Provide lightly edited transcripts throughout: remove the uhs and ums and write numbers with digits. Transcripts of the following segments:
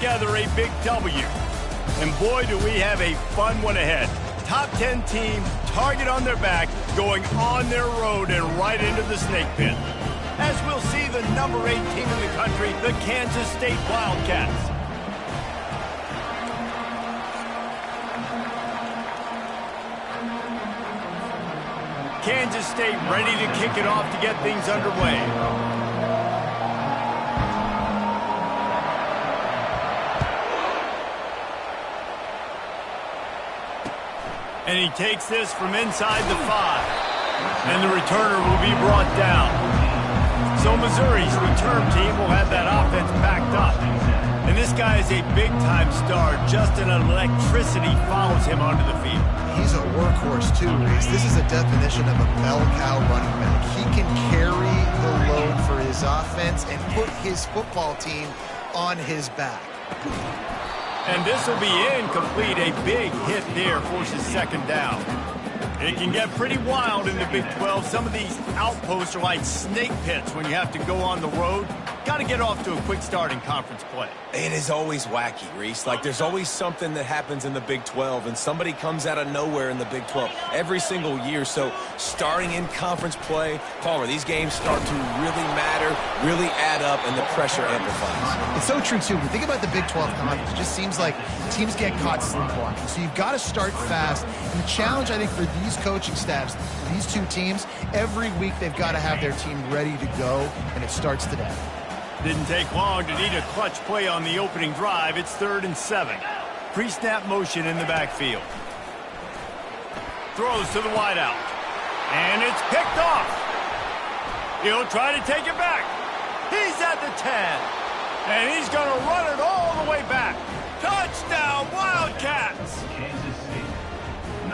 together a big W. And boy, do we have a fun one ahead. Top 10 team, target on their back, going on their road and right into the snake pit. As we'll see the number 8 team in the country, the Kansas State Wildcats. Kansas State ready to kick it off to get things underway. And he takes this from inside the 5. And the returner will be brought down. So Missouri's return team will have that offense backed up. And this guy is a big-time star. Just an electricity follows him onto the field. He's a workhorse, too, Reese. This is a definition of a bell cow running back. He can carry the load for his offense and put his football team on his back. And this will be incomplete. A big hit there forces second down. It can get pretty wild in the Big 12. Some of these outposts are like snake pits when you have to go on the road. Got to get off to a quick start in conference play. It is always wacky, Reese. Like, there's always something that happens in the Big 12, and somebody comes out of nowhere in the Big 12 every single year. So, starting in conference play, Palmer, these games start to really matter, really add up, and the pressure amplifies. It's so true, too. When you think about the Big 12 conference, it just seems like teams get caught sleepwalking. So, you've got to start fast. And the challenge, I think, for these coaching staffs, these two teams, every week they've got to have their team ready to go, and it starts today. Didn't take long to need a clutch play on the opening drive. It's 3rd and 7. Pre-snap motion in the backfield. Throws to the wideout. And it's picked off. He'll try to take it back. He's at the 10. And he's going to run it all the way back. Touchdown, Wildcats!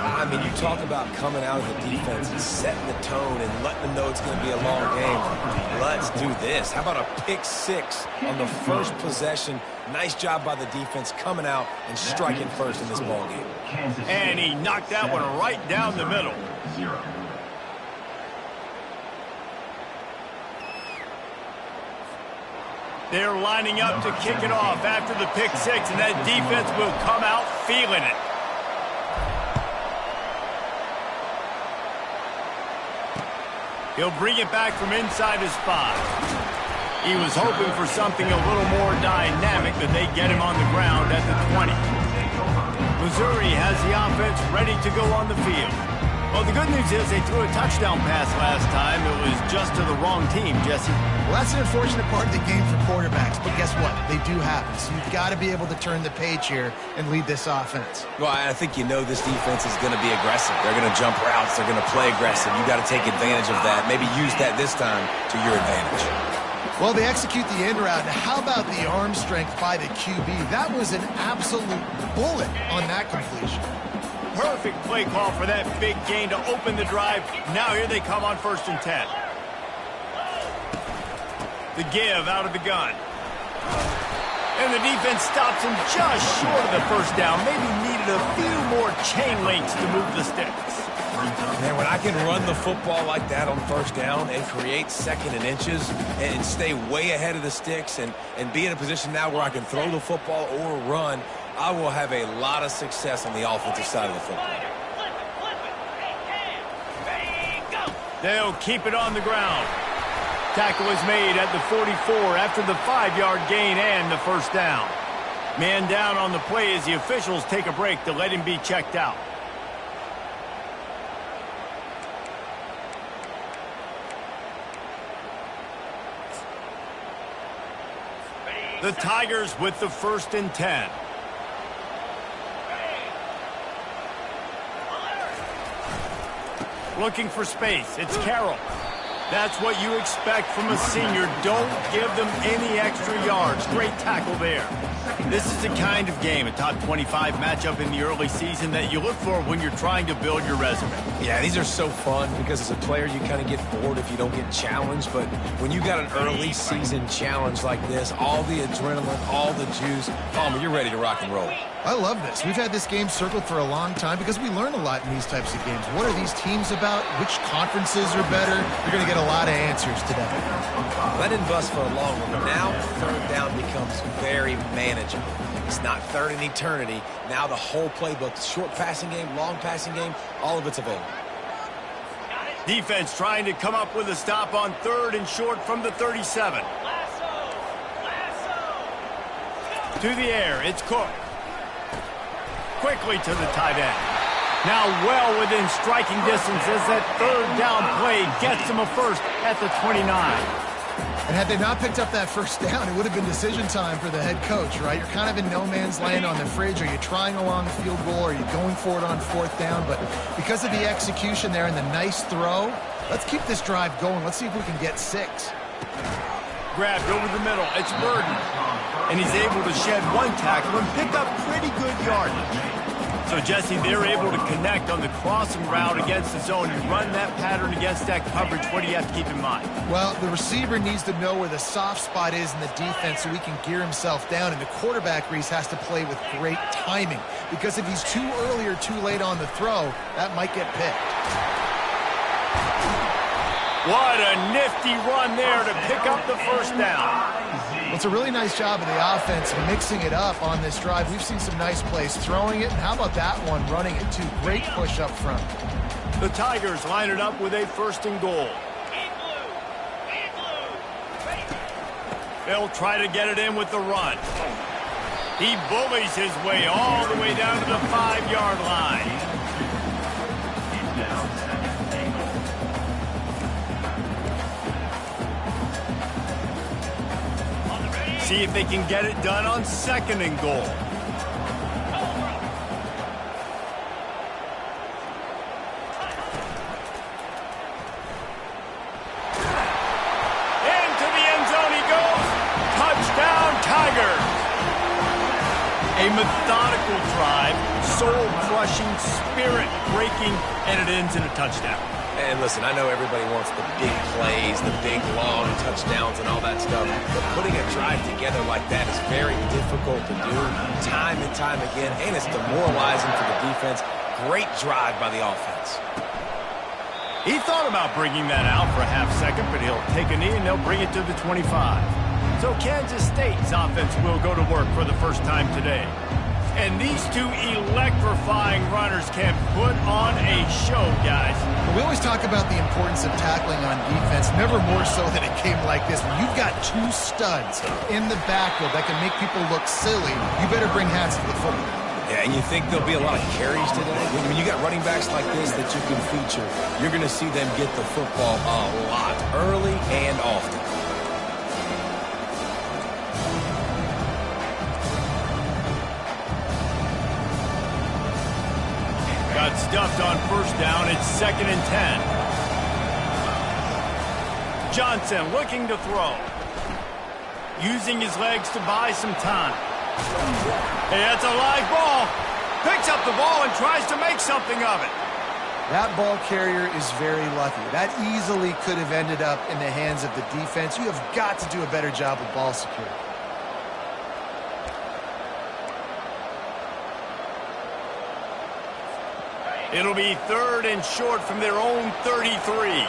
I mean, you talk about coming out of the defense and setting the tone and letting them know it's going to be a long game. Let's do this. How about a pick 6 on the first possession? Nice job by the defense coming out and striking first in this ball game. And he knocked that one right down the middle. They're lining up to kick it off after the pick 6, and that defense will come out feeling it. He'll bring it back from inside his 5. He was hoping for something a little more dynamic, but they get him on the ground at the 20. Missouri has the offense ready to go on the field. Well, the good news is they threw a touchdown pass last time. It was just to the wrong team, Jesse. Well, that's an unfortunate part of the game for quarterbacks, but guess what? They do happen. So you've got to be able to turn the page here and lead this offense. Well, I think you know this defense is going to be aggressive. They're going to jump routes. They're going to play aggressive. You got to take advantage of that. Maybe use that this time to your advantage. Well, they execute the end route. Now, how about the arm strength by the QB? That was an absolute bullet on that completion. Perfect play call for that big gain to open the drive. Now here they come on 1st and 10. The give out of the gun. And the defense stops him just short of the first down. Maybe needed a few more chain links to move the sticks. Man, when I can run the football like that on 1st down and create 2nd and inches and stay way ahead of the sticks and be in a position now where I can throw the football or run, I will have a lot of success on the offensive side of the football. They'll keep it on the ground. Tackle is made at the 44 after the 5-yard gain and the first down. Man down on the play as the officials take a break to let him be checked out. The Tigers with the 1st and 10. Looking for space. It's Carroll. That's what you expect from a senior. Don't give them any extra yards. Great tackle there. This is the kind of game, a top 25 matchup in the early season, that you look for when you're trying to build your resume. Yeah, these are so fun because as a player you kind of get bored if you don't get challenged, but when you got an early season challenge like this, all the adrenaline, all the juice, Palmer, you're ready to rock and roll. I love this. We've had this game circled for a long time because we learn a lot in these types of games. What are these teams about? Which conferences are better? You're going to get a lot of answers today. That didn't bust for a long one, but now third down becomes very manageable. It's not third in eternity. Now the whole playbook, short passing game, long passing game, all of it's available. Defense trying to come up with a stop on third and short from the 37. To the air, it's Cook. Quickly to the tight end. Now well within striking distance as that third down play gets him a first at the 29. And had they not picked up that first down, it would have been decision time for the head coach, right? You're kind of in no man's land on the fridge. Are you trying along the field goal? Are you going for it on fourth down? But because of the execution there and the nice throw, let's keep this drive going. Let's see if we can get 6. Grabbed over the middle. It's Burden. And he's able to shed one tackle and pick up pretty good yardage. So, Jesse, they're able to connect on the crossing route against the zone and run that pattern against that coverage. What do you have to keep in mind? Well, the receiver needs to know where the soft spot is in the defense so he can gear himself down. And the quarterback, Reese, has to play with great timing. Because if he's too early or too late on the throw, that might get picked. What a nifty run there to pick up the first down. Well, it's a really nice job of the offense mixing it up on this drive. We've seen some nice plays throwing it, and how about that one running it too? Great push up front. The Tigers line it up with a first and goal. They'll try to get it in with the run. He bullies his way all the way down to the 5-yard line. See if they can get it done on second and goal. Into the end zone he goes. Touchdown, Tigers. A methodical drive, soul-crushing, spirit-breaking, and it ends in a touchdown. And listen, I know everybody wants the big plays, the big, long touchdowns and all that stuff, but putting a drive together like that is very difficult to do time and time again, and it's demoralizing for the defense. Great drive by the offense. He thought about bringing that out for a half second, but he'll take a knee and they'll bring it to the 25. So Kansas State's offense will go to work for the first time today. And these two electrifying runners can put on a show, guys. We always talk about the importance of tackling on defense, never more so than it came like this. When you've got 2 studs in the backfield that can make people look silly, you better bring hats to the football. Yeah, and you think there'll be a lot of carries today? When you got running backs like this that you can feature, you're going to see them get the football a lot, early and often. Got stuffed on first down. It's 2nd and 10. Johnson looking to throw. Using his legs to buy some time. Hey, that's a live ball. Picks up the ball and tries to make something of it. That ball carrier is very lucky. That easily could have ended up in the hands of the defense. You have got to do a better job of ball security. It'll be 3rd and short from their own 33.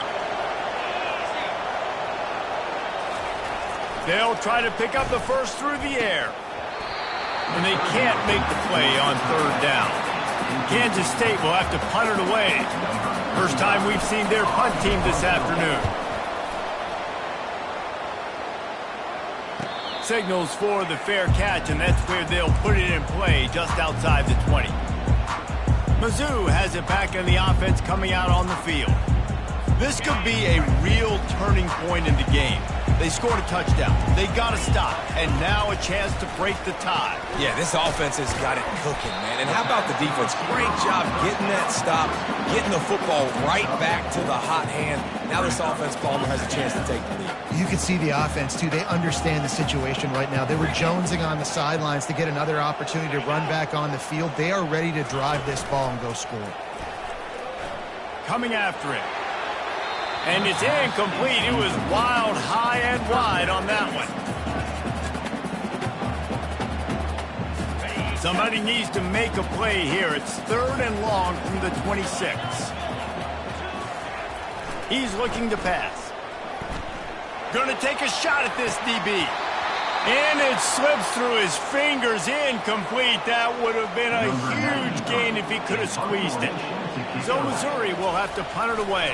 They'll try to pick up the first through the air. And they can't make the play on 3rd down. Kansas State will have to punt it away. First time we've seen their punt team this afternoon. Signals for the fair catch, and that's where they'll put it in play just outside the 20. Mizzou has it back in the offense coming out on the field. This could be a real turning point in the game. They scored a touchdown. They got to stop. And now a chance to break the tie. Yeah, this offense has got it cooking, man. And how about the defense? Great job getting that stop, getting the football right back to the hot hand. Now this offense, Palmer, has a chance to take the lead. You can see the offense, too. They understand the situation right now. They were jonesing on the sidelines to get another opportunity to run back on the field. They are ready to drive this ball and go score. Coming after it. And it's incomplete. It was wild, high, and wide on that one. Somebody needs to make a play here. It's 3rd and long from the 26. He's looking to pass. Gonna take a shot at this DB. And it slips through his fingers, incomplete. That would have been a huge gain if he could have squeezed it. So Missouri will have to punt it away.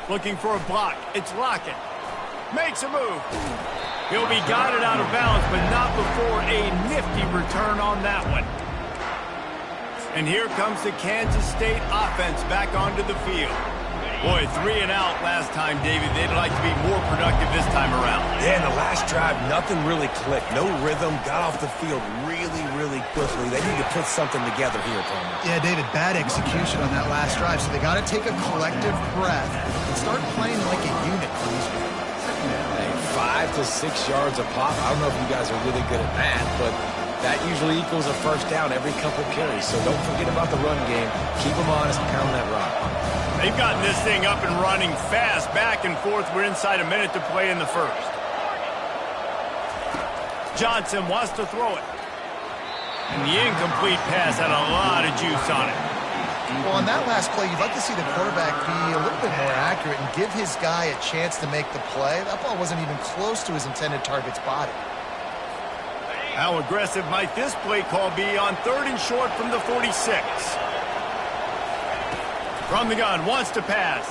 Looking for a block. It's Lockett. Makes a move. He'll be guided out of bounds, but not before a nifty return on that one. And here comes the Kansas State offense back onto the field. Boy, 3 and out last time, David. They'd like to be more productive this time around. Yeah, in the last drive, nothing really clicked. No rhythm. Got off the field really quickly. They need to put something together here, Palmer. Yeah, David, bad execution on that last drive. So they got to take a collective breath and start playing like a unit for these guys. Hey, 5 to 6 yards a pop. I don't know if you guys are really good at that, but that usually equals a first down every couple carries. So don't forget about the run game. Keep them honest and pound that rock. They've gotten this thing up and running fast, back and forth. We're inside a minute to play in the first. Johnson wants to throw it. And the incomplete pass had a lot of juice on it. Well, on that last play, you'd like to see the quarterback be a little bit more accurate and give his guy a chance to make the play. That ball wasn't even close to his intended target's body. How aggressive might this play call be on 3rd and short from the 46? From the gun, wants to pass.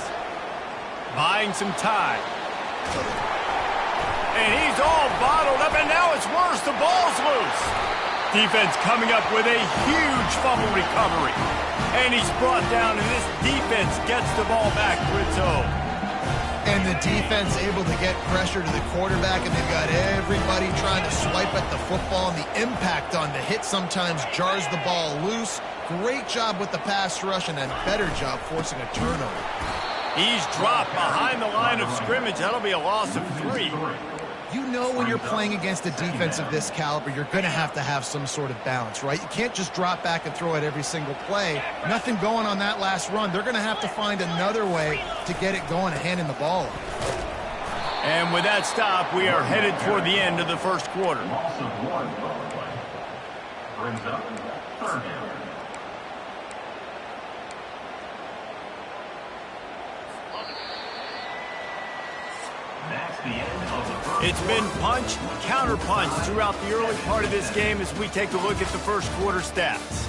Buying some time. And he's all bottled up, and now it's worse. The ball's loose. Defense coming up with a huge fumble recovery. And he's brought down, and this defense gets the ball back for its own. And the defense able to get pressure to the quarterback, and they've got everybody trying to swipe at the football, and the impact on the hit sometimes jars the ball loose. Great job with the pass rush, and a better job forcing a turnover. He's dropped behind the line of scrimmage. That'll be a loss of 3. You know when you're playing against a defense of this caliber, you're going to have some sort of balance, right? You can't just drop back and throw it every single play. Nothing going on that last run. They're going to have to find another way to get it going and handing the ball off. And with that stop, we are headed toward the end of the first quarter. Brings up 3rd down. It's been punch, counter punch throughout the early part of this game as we take a look at the first quarter stats.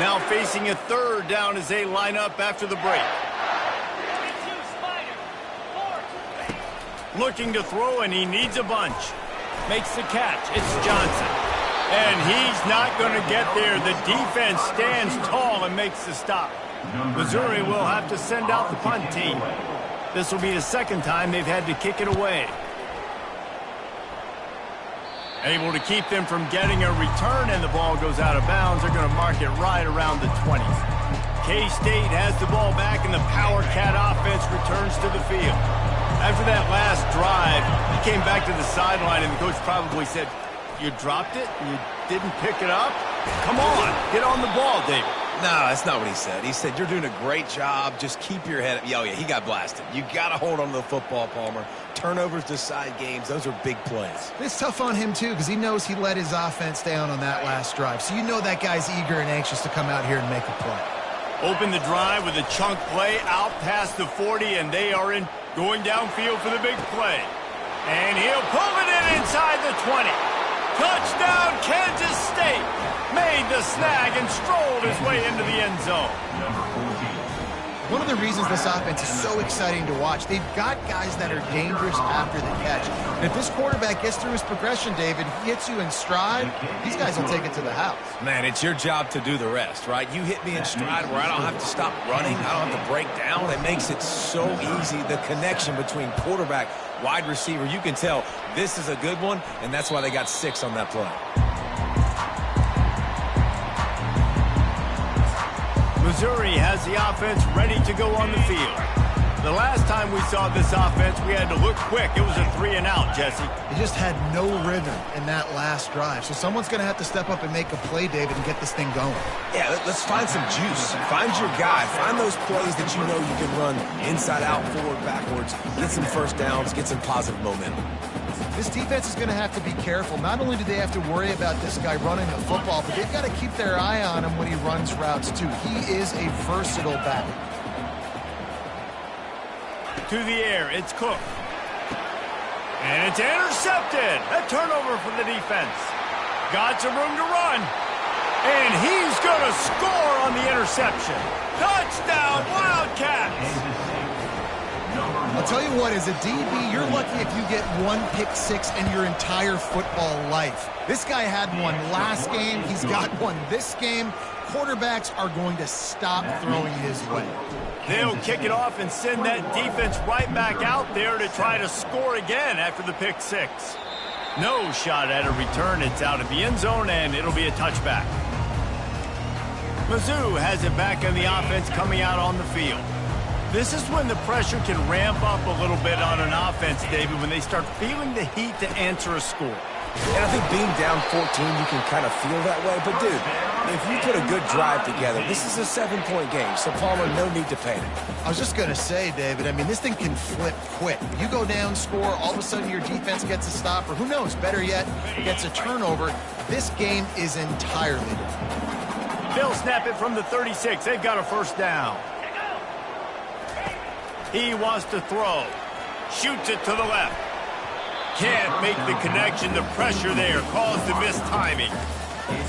Now facing a 3rd down as they line up after the break. Looking to throw, and he needs a bunch. Makes the catch. It's Johnson. And he's not going to get there. The defense stands tall and makes the stop. Missouri will have to send out the punt team. This will be the 2nd time they've had to kick it away. Able to keep them from getting a return, and the ball goes out of bounds. They're going to mark it right around the 20. K-State has the ball back, and the Power Cat offense returns to the field. After that last drive, he came back to the sideline, and the coach probably said, "You dropped it? You didn't pick it up? Come on, get on the ball, David." No, that's not what he said. He said, "You're doing a great job. Just keep your head up." Oh, yeah, he got blasted. You got to hold on to the football, Palmer. Turnovers decide games. Those are big plays. It's tough on him, too, because he knows he let his offense down on that last drive. So you know that guy's eager and anxious to come out here and make a play. Open the drive with a chunk play out past the 40, and they are in going downfield for the big play. And he'll pull it in inside the 20. Touchdown, Kansas State. Made the snag and strolled his way into the end zone. One of the reasons this offense is so exciting to watch, they've got guys that are dangerous after the catch. And if this quarterback gets through his progression, David, he hits you in stride, these guys will take it to the house. Man, it's your job to do the rest, right? You hit me in stride where I don't have to stop running. I don't have to break down. It makes it so easy. The connection between quarterback, wide receiver, you can tell this is a good one, and that's why they got 6 on that play. Missouri has the offense ready to go on the field. The last time we saw this offense, we had to look quick. It was a 3 and out, Jesse. They just had no rhythm in that last drive. So someone's going to have to step up and make a play, David, and get this thing going. Yeah, let's find some juice. Find your guy. Find those plays that you know you can run inside out, forward, backwards. Get some first downs. Get some positive momentum. This defense is going to have to be careful. Not only do they have to worry about this guy running the football, but they've got to keep their eye on him when he runs routes too. He is a versatile back. To the air, it's Cook. And it's intercepted. A turnover for the defense. Got some room to run. And he's going to score on the interception. Touchdown, Wildcats! I'll tell you what, as a DB, you're lucky if you get one pick six in your entire football life. This guy had one last game. He's got one this game. Quarterbacks are going to stop throwing his way. They'll kick it off and send that defense right back out there to try to score again after the pick six. No shot at a return. It's out of the end zone, and it'll be a touchback. Mizzou has it back in the offense coming out on the field. This is when the pressure can ramp up a little bit on an offense, David, when they start feeling the heat to answer a score. And I think being down 14, you can kind of feel that way. But, dude, if you put a good drive together, this is a 7-point game. So, Palmer, no need to panic. I was just going to say, David, I mean, this thing can flip quick. You go down, score, all of a sudden your defense gets a stop, or who knows, better yet, gets a turnover. This game is entirely different. They'll snap it from the 36. They've got a first down. He wants to throw. Shoots it to the left. Can't make the connection. The pressure there caused the missed timing.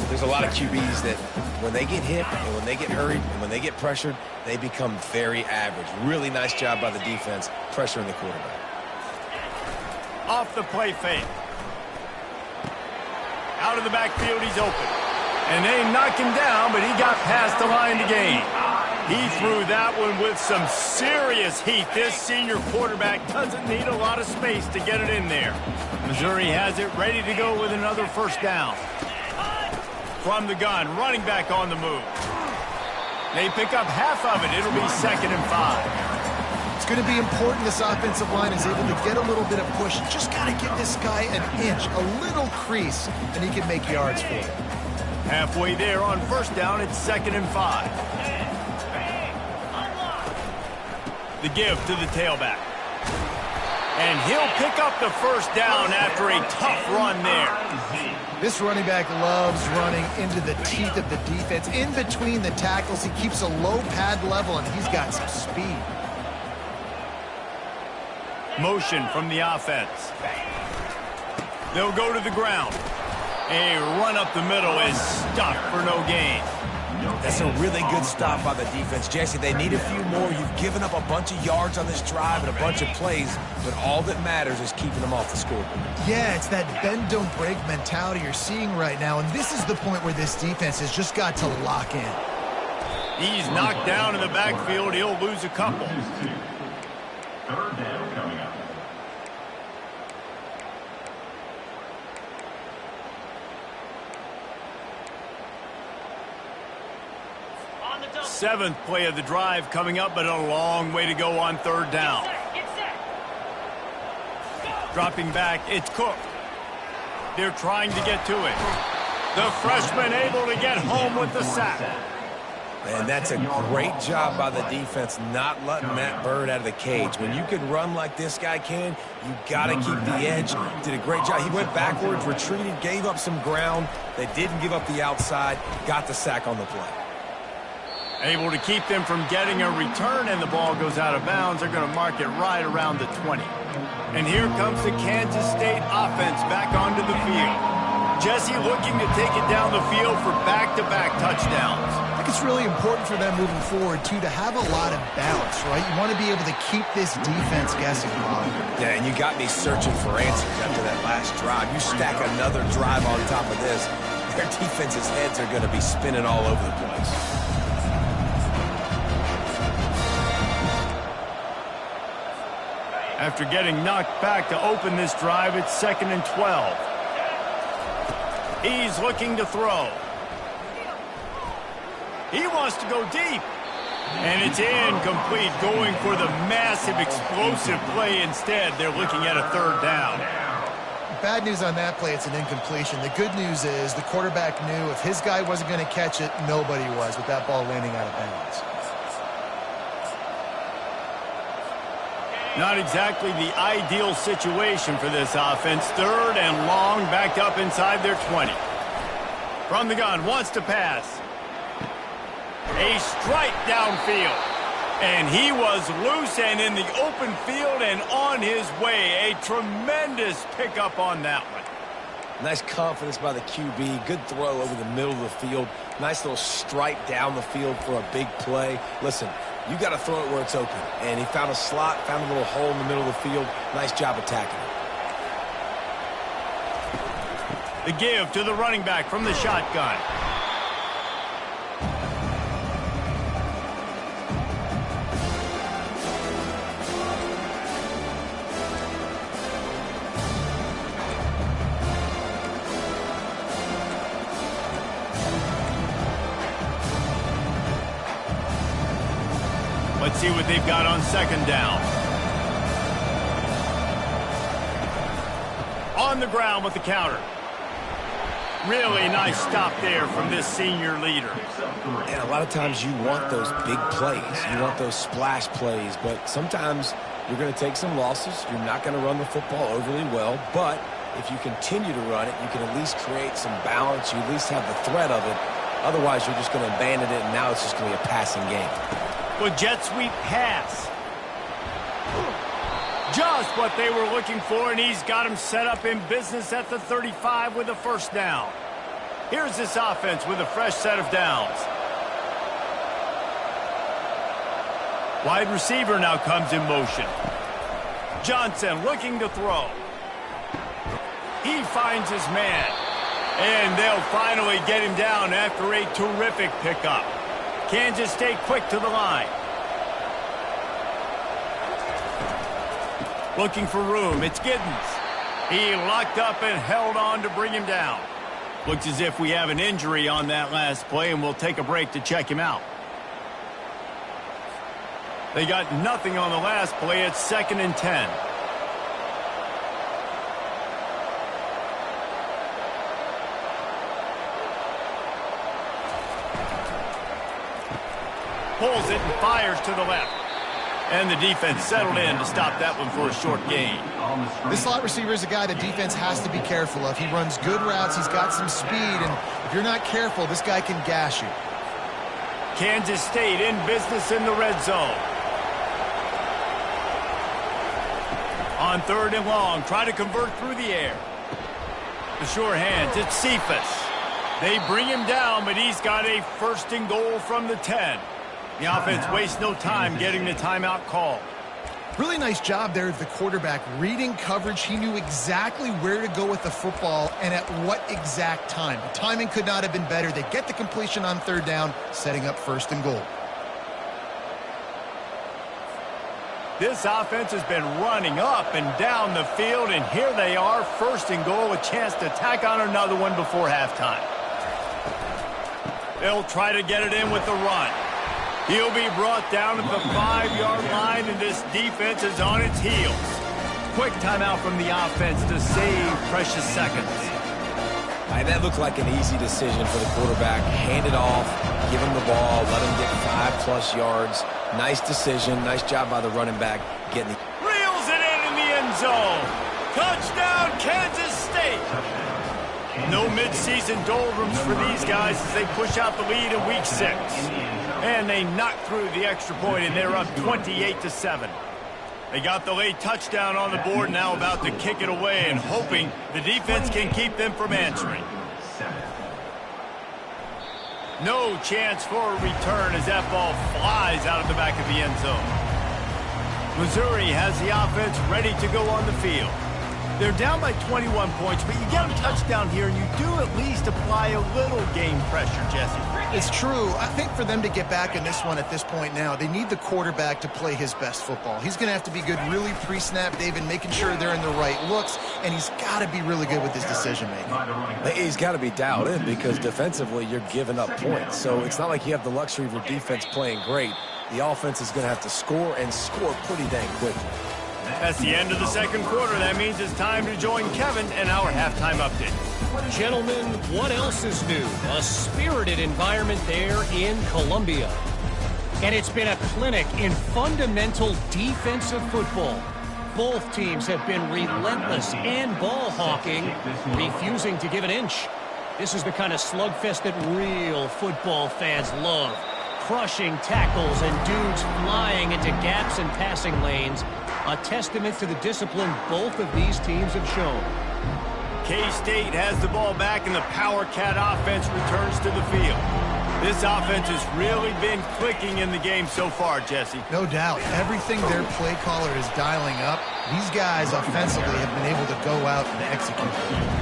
There's a lot of QBs that when they get hit and when they get hurried and when they get pressured, they become very average. Really nice job by the defense pressuring the quarterback. Off the play fake. Out of the backfield, he's open. And they knock him down, but he got past the line to gain. He threw that one with some serious heat. This senior quarterback doesn't need a lot of space to get it in there. Missouri has it ready to go with another first down. From the gun, running back on the move. They pick up half of it. It'll be 2nd and 5. It's going to be important this offensive line is able to get a little bit of push. Just got to give this guy an inch, a little crease, and he can make yards for it. Halfway there on first down, it's 2nd and 5. The give to the tailback. And he'll pick up the first down after a tough run there. This running back loves running into the teeth of the defense. In between the tackles, he keeps a low pad level, and he's got some speed. Motion from the offense. They'll go to the ground. A run up the middle is stopped for no gain. That's a really good stop by the defense. Jesse, they need a few more. You've given up a bunch of yards on this drive and a bunch of plays, but all that matters is keeping them off the scoreboard. Yeah, it's that bend, don't break mentality you're seeing right now, and this is the point where this defense has just got to lock in. He's knocked down in the backfield. He'll lose a couple. 3rd down coming up. Seventh play of the drive coming up, but a long way to go on 3rd down. Dropping back, it's Cook. They're trying to get to it. The freshman able to get home with the sack. And that's a great job by the defense not letting that bird out of the cage. When you can run like this guy can, you got to keep the edge. Did a great job. He went backwards, retreated, gave up some ground. They didn't give up the outside, got the sack on the play. Able to keep them from getting a return, and the ball goes out of bounds. They're going to mark it right around the 20. And here comes the Kansas State offense back onto the field. Jesse looking to take it down the field for back-to-back touchdowns. I think it's really important for them moving forward, too, to have a lot of balance, right? You want to be able to keep this defense guessing, Bob. Yeah, and you got me searching for answers after that last drive. You stack another drive on top of this, their defense's heads are going to be spinning all over the place. After getting knocked back to open this drive, it's 2nd and 12. He's looking to throw. He wants to go deep. And it's incomplete, going for the massive, explosive play instead. They're looking at a 3rd down. Bad news on that play, it's an incompletion. The good news is the quarterback knew if his guy wasn't going to catch it, nobody was with that ball landing out of bounds. Not exactly the ideal situation for this offense. 3rd and long, backed up inside their 20. From the gun, wants to pass. A strike downfield. And he was loose and in the open field and on his way. A tremendous pickup on that one. Nice confidence by the QB. Good throw over the middle of the field. Nice little strike down the field for a big play. Listen, you got to throw it where it's open. And he found a slot, found a little hole in the middle of the field. Nice job attacking it. The give to the running back from the shotgun. Let's see what they've got on 2nd down. On the ground with the counter. Really nice stop there from this senior leader. And a lot of times you want those big plays. You want those splash plays. But sometimes you're going to take some losses. You're not going to run the football overly well. But if you continue to run it, you can at least create some balance. You at least have the threat of it. Otherwise, you're just going to abandon it, and now it's just going to be a passing game. With jet sweep pass. Just what they were looking for, and he's got him set up in business at the 35 with a 1st down. Here's this offense with a fresh set of downs. Wide receiver now comes in motion. Johnson looking to throw. He finds his man. And they'll finally get him down after a terrific pickup. Kansas State quick to the line. Looking for room. It's Giddens. He locked up and held on to bring him down. Looks as if we have an injury on that last play, and we'll take a break to check him out. They got nothing on the last play. It's 2nd and 10. Pulls it and fires to the left. And the defense settled in to stop that one for a short gain. This slot receiver is a guy the defense has to be careful of. He runs good routes. He's got some speed. And if you're not careful, this guy can gash you. Kansas State in business in the red zone. On 3rd and long, try to convert through the air. The sure hands, it's Cephas. They bring him down, but he's got a 1st and goal from the 10. The offense wastes no time getting the timeout call. Really nice job there of the quarterback reading coverage. He knew exactly where to go with the football and at what exact time. The timing could not have been better. They get the completion on 3rd down, setting up 1st and goal. This offense has been running up and down the field, and here they are, 1st and goal, a chance to tack on another one before halftime. They'll try to get it in with the run. He'll be brought down at the 5-yard line, and this defense is on its heels. Quick timeout from the offense to save precious seconds. That looked like an easy decision for the quarterback. Hand it off, give him the ball, let him get 5+ yards. Nice decision. Nice job by the running back getting the... Reels it in the end zone. Touchdown, Kansas State. No midseason doldrums for these guys as they push out the lead in Week 6. And they knock through the extra point, and they're up 28-7. They got the late touchdown on the board, now about to kick it away and hoping the defense can keep them from answering. No chance for a return as that ball flies out of the back of the end zone. Missouri has the offense ready to go on the field. They're down by 21 points, but you get a touchdown here, and you do at least apply a little game pressure, Jesse. It's true. I think for them to get back in this one at this point now, they need the quarterback to play his best football. He's going to have to be good really pre-snap, David, making sure they're in the right looks, and he's got to be really good with his decision-making. He's got to be dialed in because defensively you're giving up points. So it's not like you have the luxury of your defense playing great. The offense is going to have to score and score pretty dang quickly. That's the end of the second quarter. That means it's time to join Kevin and our halftime update. Gentlemen, what else is new? A spirited environment there in Columbia. And it's been a clinic in fundamental defensive football. Both teams have been relentless and ball hawking, refusing to give an inch. This is the kind of slugfest that real football fans love. Crushing tackles and dudes flying into gaps and passing lanes. A testament to the discipline both of these teams have shown. K-State has the ball back and the Power Cat offense returns to the field. This offense has really been clicking in the game so far, Jesse. No doubt. Everything their play caller is dialing up, these guys offensively have been able to go out and execute.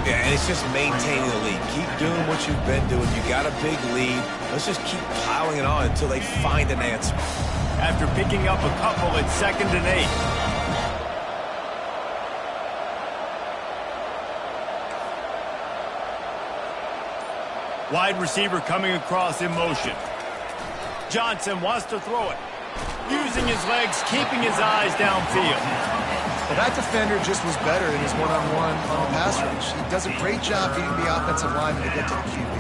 Yeah, and it's just maintaining the lead. Keep doing what you've been doing. You got a big lead. Let's just keep piling it on until they find an answer. After picking up a couple at 2nd and 8. Wide receiver coming across in motion. Johnson wants to throw it. Using his legs, keeping his eyes downfield. Well, that defender just was better in his one-on-one on the pass rush. He does a great job beating the offensive lineman to get to the QB.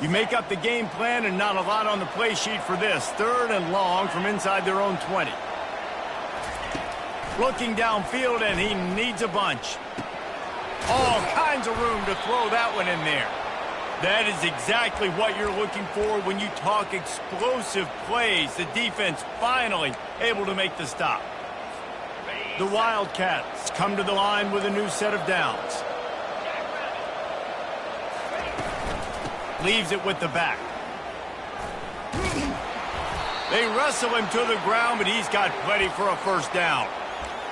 You make up the game plan and not a lot on the play sheet for this. 3rd and long from inside their own 20. Looking downfield, and he needs a bunch. All kinds of room to throw that one in there. That is exactly what you're looking for when you talk explosive plays. The defense finally able to make the stop. The Wildcats come to the line with a new set of downs. Leaves it with the back. They wrestle him to the ground, but he's got plenty for a first down.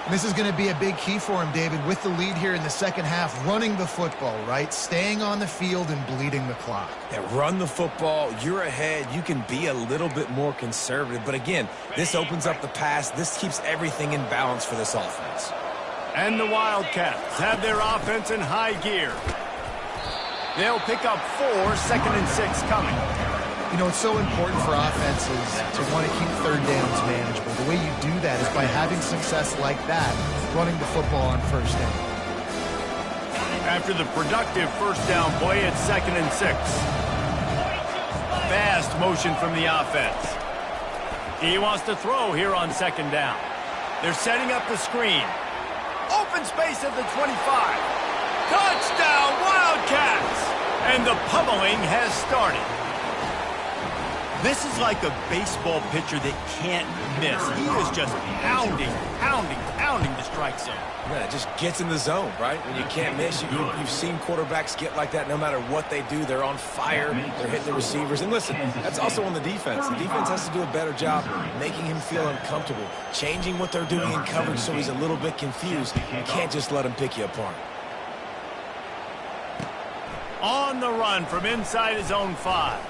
This is going to be a big key for him, David, with the lead here in the second half, running the football, right? Staying on the field and bleeding the clock. Yeah, run the football. You're ahead. You can be a little bit more conservative. But again, this opens up the pass. This keeps everything in balance for this offense. And the Wildcats have their offense in high gear. They'll pick up 4, 2nd and 6 coming. You know, it's so important for offenses to want to keep 3rd downs manageable. The way you do that is by having success like that, running the football on 1st down. After the productive first down play at 2nd and 6. Fast motion from the offense. He wants to throw here on 2nd down. They're setting up the screen. Open space at the 25. Touchdown, Wildcats! And the pummeling has started. This is like a baseball pitcher that can't miss. He is just pounding the strike zone. Yeah, it just gets in the zone, right? When you can't miss, you've seen quarterbacks get like that no matter what they do. They're on fire. They're hitting the receivers. And listen, that's also on the defense. The defense has to do a better job making him feel uncomfortable, changing what they're doing in coverage so he's a little bit confused. You can't just let him pick you apart. On the run from inside his own 5.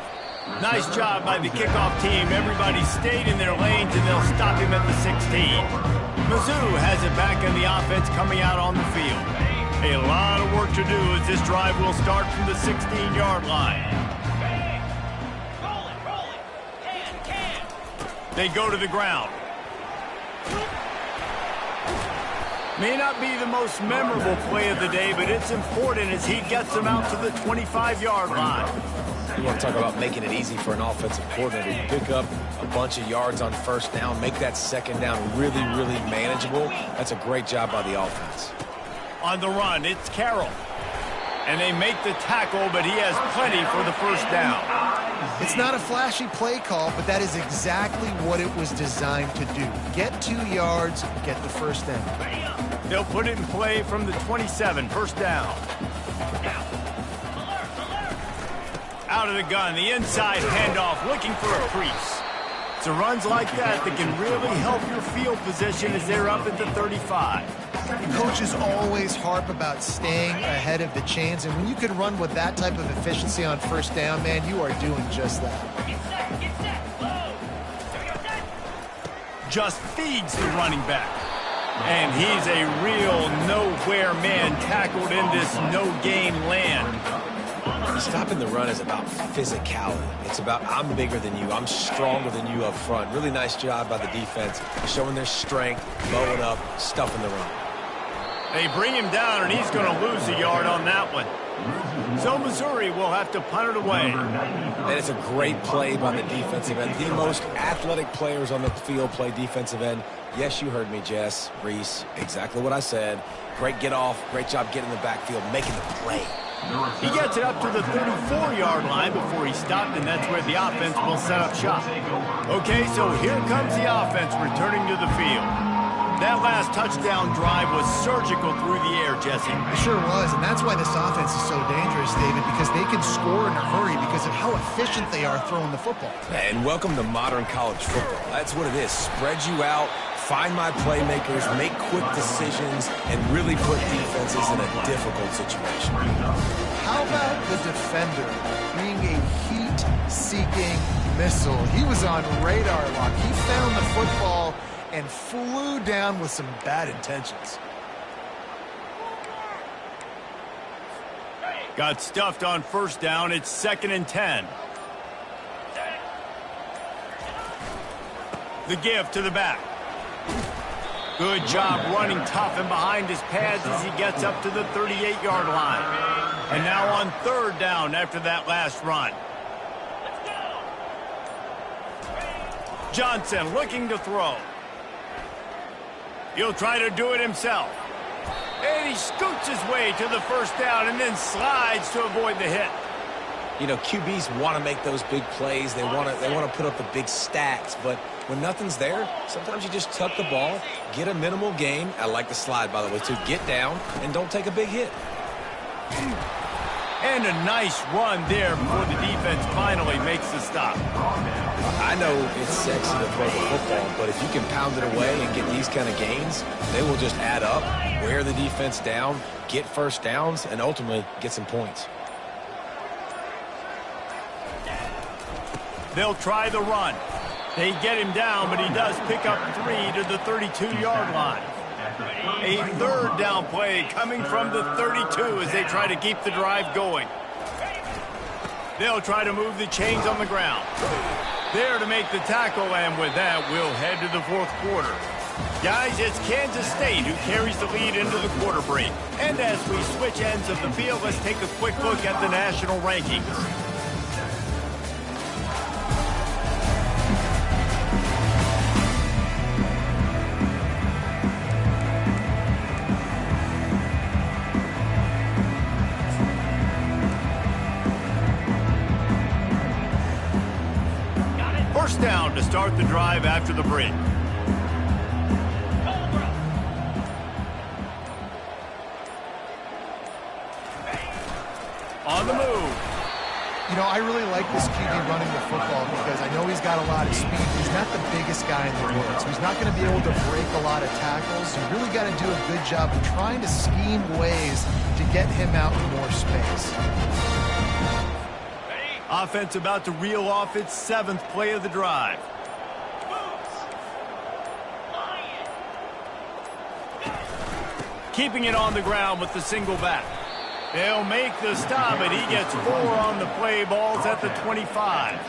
Nice job by the kickoff team. Everybody stayed in their lanes, and they'll stop him at the 16. Mizzou has it back in the offense coming out on the field. A lot of work to do as this drive will start from the 16-yard line. They go to the ground. May not be the most memorable play of the day, but it's important as he gets them out to the 25-yard line. You want to talk about making it easy for an offensive coordinator. You pick up a bunch of yards on 1st down, make that 2nd down really, really manageable. That's a great job by the offense. On the run, it's Carroll. And they make the tackle, but he has plenty for the first down. It's not a flashy play call, but that is exactly what it was designed to do. Get 2 yards, get the first down. They'll put it in play from the 27, first down. Out of the gun, the inside handoff, looking for a crease. It's the runs like that that can really help your field position as they're up at the 35. Coaches always harp about staying ahead of the chains, and when you can run with that type of efficiency on 1st down, man, you are doing just that. Just feeds the running back. And he's a real nowhere man tackled in this no-game land. Stopping the run is about physicality. It's about I'm bigger than you. I'm stronger than you up front. Really nice job by the defense, showing their strength, bowing up, stuffing the run. They bring him down, and he's going to lose a yard on that one. So Missouri will have to punt it away. And it's a great play by the defensive end. The most athletic players on the field play defensive end. Yes, you heard me, Jess, Reese. Exactly what I said. Great get off. Great job getting in the backfield, making the play. He gets it up to the 34-yard line before he stopped, and that's where the offense will set up shop. Okay, so here comes the offense returning to the field. That last touchdown drive was surgical through the air, Jesse. It sure was, and that's why this offense is so dangerous, David, because they can score in a hurry because of how efficient they are throwing the football. And welcome to modern college football. That's what it is. Spread you out, find my playmakers, make quick decisions, and really put defenses in a difficult situation. How about the defender being a heat-seeking missile? He was on radar lock. He found the football and flew down with some bad intentions. Got stuffed on first down. It's 2nd and 10. The give to the back. Good job running tough and behind his pads as he gets up to the 38-yard line. And now on 3rd down after that last run. Johnson looking to throw. He'll try to do it himself. And he scoots his way to the first down and then slides to avoid the hit. You know, QBs want to make those big plays. They want to put up the big stats. But when nothing's there, sometimes you just tuck the ball, get a minimal gain. I like the slide, by the way, too. Get down and don't take a big hit. And a nice run there before the defense finally makes the stop. I know it's sexy to throw the football, but if you can pound it away and get these kind of gains, they will just add up, wear the defense down, get first downs, and ultimately get some points. They'll try the run. They get him down, but he does pick up 3 to the 32-yard line. A 3rd down play coming from the 32 as they try to keep the drive going. They'll try to move the chains on the ground. There to make the tackle, and with that, we'll head to the 4th quarter. Guys, it's Kansas State who carries the lead into the quarter break. And as we switch ends of the field, let's take a quick look at the national rankings. First down to start the drive after the break. On the move. You know, I really like this QB running the football because I know he's got a lot of speed. He's not the biggest guy in the world, so he's not going to be able to break a lot of tackles. You really got to do a good job of trying to scheme ways to get him out in more space. Offense about to reel off its 7th play of the drive. Keeping it on the ground with the single back. They'll make the stop, and he gets 4 on the play. Balls at the 25.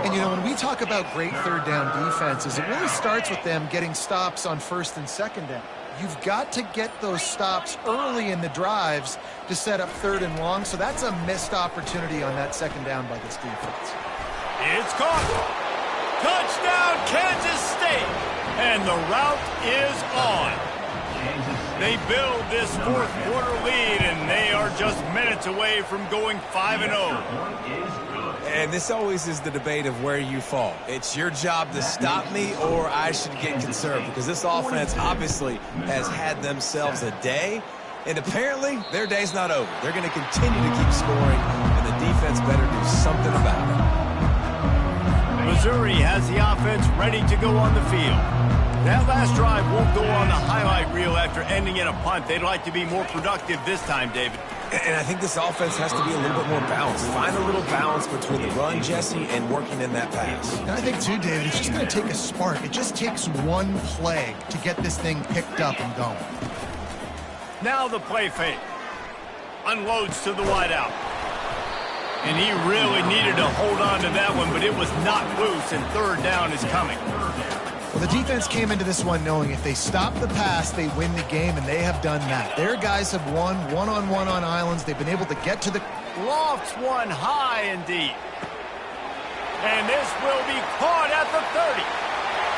And, you know, when we talk about great 3rd down defenses, it really starts with them getting stops on 1st and 2nd down. You've got to get those stops early in the drives to set up 3rd and long, so that's a missed opportunity on that 2nd down by this defense. It's caught. Touchdown, Kansas State. And the route is on. They build this 4th quarter lead, and they are just minutes away from going 5-0. And this always is the debate of where you fall. It's your job to stop me, or I should get conserved, because this offense obviously has had themselves a day, and apparently their day's not over. They're going to continue to keep scoring, and the defense better do something about it. Missouri has the offense ready to go on the field. That last drive won't go on the highlight reel after ending in a punt. They'd like to be more productive this time, David. And I think this offense has to be a little bit more balanced. Find a little balance between the run, Jesse, and working in that pass. And I think, too, David, it's just going to take a spark. It just takes one play to get this thing picked up and going. Now the play fake. Unloads to the wideout. And he really needed to hold on to that one, but it was not loose, and third down is coming. Well, the defense came into this one knowing if they stop the pass, they win the game, and they have done that. Their guys have won one-on-one on islands. They've been able to get to the... Lofts one high and deep. And this will be caught at the 30.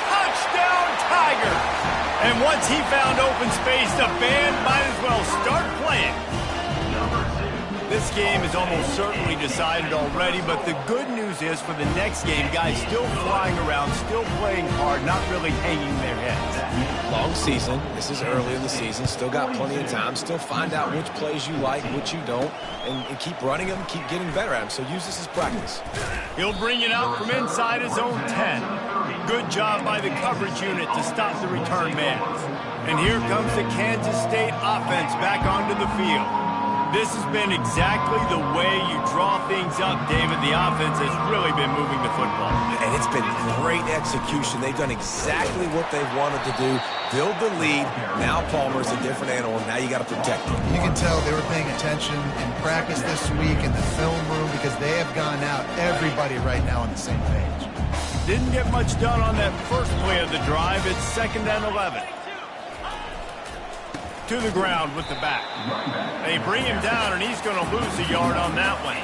Touchdown, Tigers! And once he found open space, the band might as well start playing. This game is almost certainly decided already, but the good news is for the next game, guys still flying around, still playing hard, not really hanging their heads. Long season. This is early in the season. Still got plenty of time. Still find out which plays you like, which you don't, and keep running them, keep getting better at them. So use this as practice. He'll bring it out from inside his own 10. Good job by the coverage unit to stop the return man. And here comes the Kansas State offense back onto the field. This has been exactly the way you draw things up, David. The offense has really been moving the football. And it's been great execution. They've done exactly what they've wanted to do. Build the lead. Now Palmer's a different animal. Now you got to protect him. You can tell they were paying attention in practice this week in the film room because they have gone out, everybody right now on the same page. Didn't get much done on that first play of the drive. It's 2nd and 11. To the ground with the back. They bring him down, and he's going to lose a yard on that one.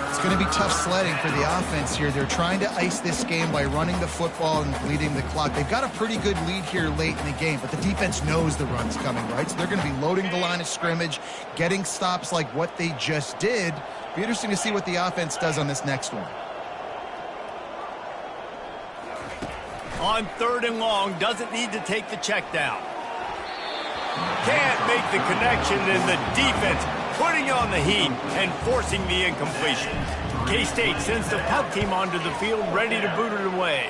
It's going to be tough sledding for the offense here. They're trying to ice this game by running the football and bleeding the clock. They've got a pretty good lead here late in the game, but the defense knows the run's coming, right? So they're going to be loading the line of scrimmage, getting stops like what they just did. Be interesting to see what the offense does on this next one. On 3rd and long, doesn't need to take the check down. Can't make the connection, and the defense putting on the heat and forcing the incompletion. K-State sends the punt team onto the field, ready to boot it away.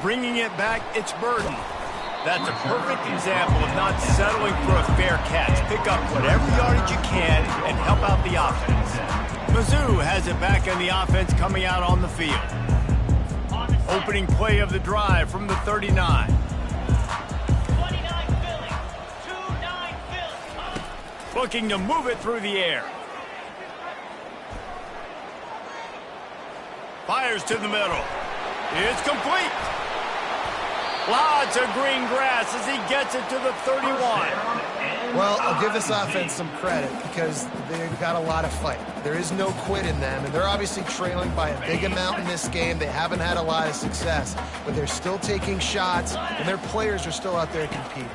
Bringing it back, it's Burden. That's a perfect example of not settling for a fair catch. Pick up whatever yardage you can and help out the offense. Mizzou has it back on the offense coming out on the field. Opening play of the drive from the 39. Looking to move it through the air. Fires to the middle. It's complete. Lots of green grass as he gets it to the 31. Well, I'll give this offense some credit because they've got a lot of fight. There is no quit in them, and they're obviously trailing by a big amount in this game. They haven't had a lot of success, but they're still taking shots, and their players are still out there competing.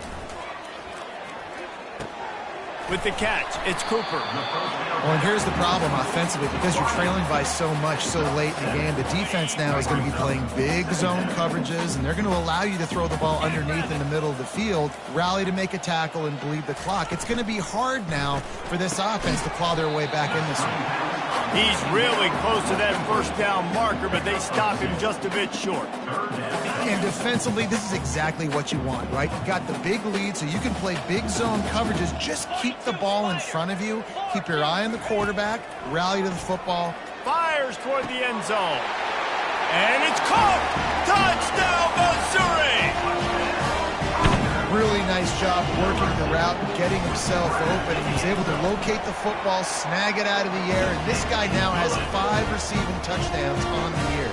With the catch, it's Cooper. Well, and here's the problem offensively. Because you're trailing by so much so late in the game, the defense now is going to be playing big zone coverages, and they're going to allow you to throw the ball underneath in the middle of the field, rally to make a tackle, and bleed the clock. It's going to be hard now for this offense to claw their way back in this one. He's really close to that first down marker, but they stop him just a bit short. And defensively, this is exactly what you want, right? You've got the big lead, so you can play big zone coverages. Just keep the ball in front of you. Keep your eye on the quarterback. Rally to the football. Fires toward the end zone. And it's caught! Touchdown, Missouri! Really nice job working the route and getting himself open. He was able to locate the football, snag it out of the air, and this guy now has 5 receiving touchdowns on the year.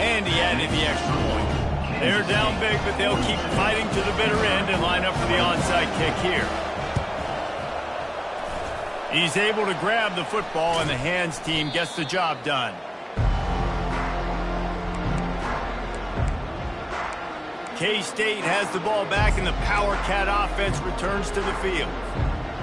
And he added the extra point. They're down big, but they'll keep fighting to the bitter end and line up for the onside kick here. He's able to grab the football, and the hands team gets the job done. K-State has the ball back, and the Power Cat offense returns to the field.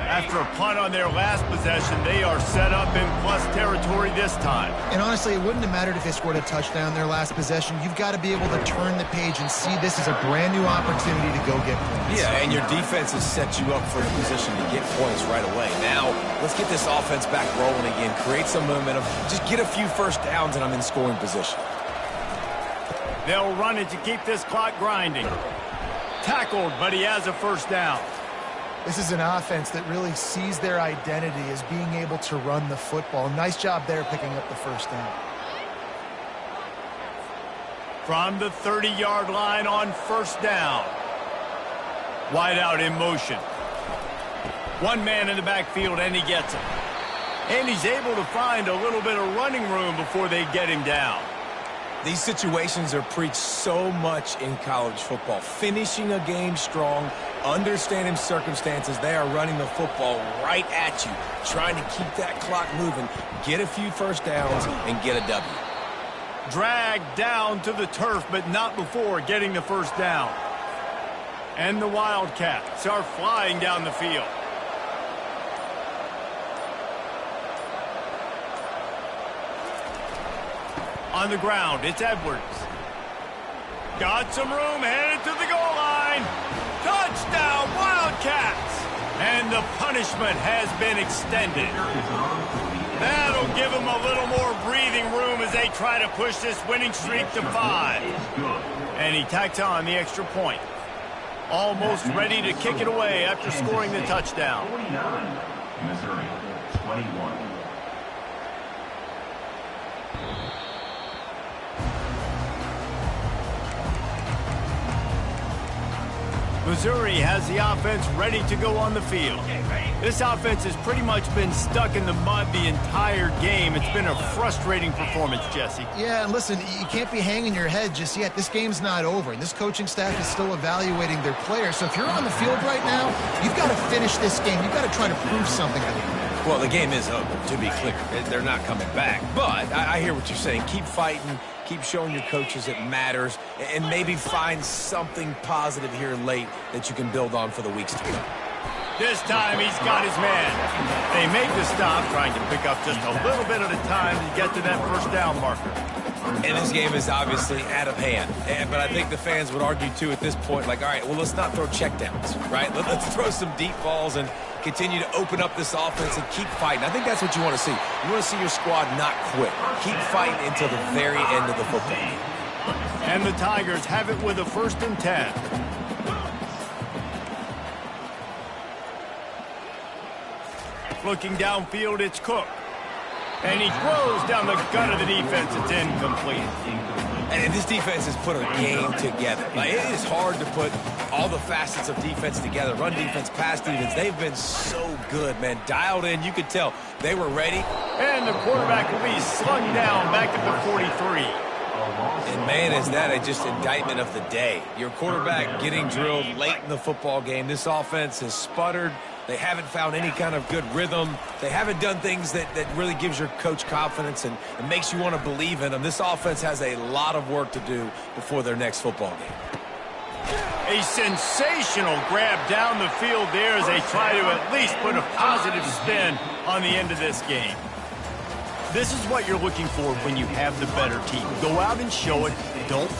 After a punt on their last possession, they are set up in plus territory this time. And honestly, it wouldn't have mattered if they scored a touchdown their last possession. You've got to be able to turn the page and see this as a brand new opportunity to go get points. Yeah, and your defense has set you up for the position to get points right away. Now, let's get this offense back rolling again, create some momentum, just get a few first downs, and I'm in scoring position. They'll run it to keep this clock grinding. Tackled, but he has a first down. This is an offense that really sees their identity as being able to run the football. Nice job there picking up the first down. From the 30-yard line on first down. Wide out in motion. One man in the backfield, and he gets it. And he's able to find a little bit of running room before they get him down. These situations are preached so much in college football. Finishing a game strong, understanding circumstances. They are running the football right at you, trying to keep that clock moving, get a few first downs, and get a W. Dragged down to the turf, but not before getting the first down. And the Wildcats are flying down the field. On the ground, it's Edwards. Got some room, headed to the goal line. Touchdown, Wildcats! And the punishment has been extended. That'll give them a little more breathing room as they try to push this winning streak to 5. And he tacks on the extra point. Almost ready to kick it away after scoring the touchdown. 49, Missouri, 21. Missouri has the offense ready to go on the field. This offense has pretty much been stuck in the mud the entire game. It's been a frustrating performance, Jesse. Yeah, and listen, you can't be hanging your head just yet. This game's not over, and this coaching staff is still evaluating their players. So if you're on the field right now, you've got to finish this game. You've got to try to prove something to them. Well, the game is over, to be clear. They're not coming back. But I hear what you're saying. Keep fighting. Keep showing your coaches it matters. And maybe find something positive here late that you can build on for the weeks to come. This time he's got his man. They make the stop, trying to pick up just a little bit at a time to get to that first down marker. And this game is obviously out of hand. But I think the fans would argue, too, at this point, like, all right, well, let's not throw checkdowns, right? Let's throw some deep balls and continue to open up this offense and keep fighting. I think that's what you want to see. You want to see your squad not quit. Keep fighting until the very end of the football game. And the Tigers have it with a 1st and 10. Looking downfield, it's Cook. And he throws down the gut of the defense. It's incomplete. And this defense has put a game together. Like, it is hard to put all the facets of defense together. Run defense, pass defense. They've been so good, man. Dialed in. You could tell they were ready. And the quarterback will be slung down back at the 43. And, man, is that just indictment of the day. Your quarterback getting drilled late in the football game. This offense has sputtered. They haven't found any kind of good rhythm. They haven't done things that really gives your coach confidence and makes you want to believe in them. This offense has a lot of work to do before their next football game. A sensational grab down the field there as they try to at least put a positive spin on the end of this game. This is what you're looking for when you have the better team. Go out and show it. Don't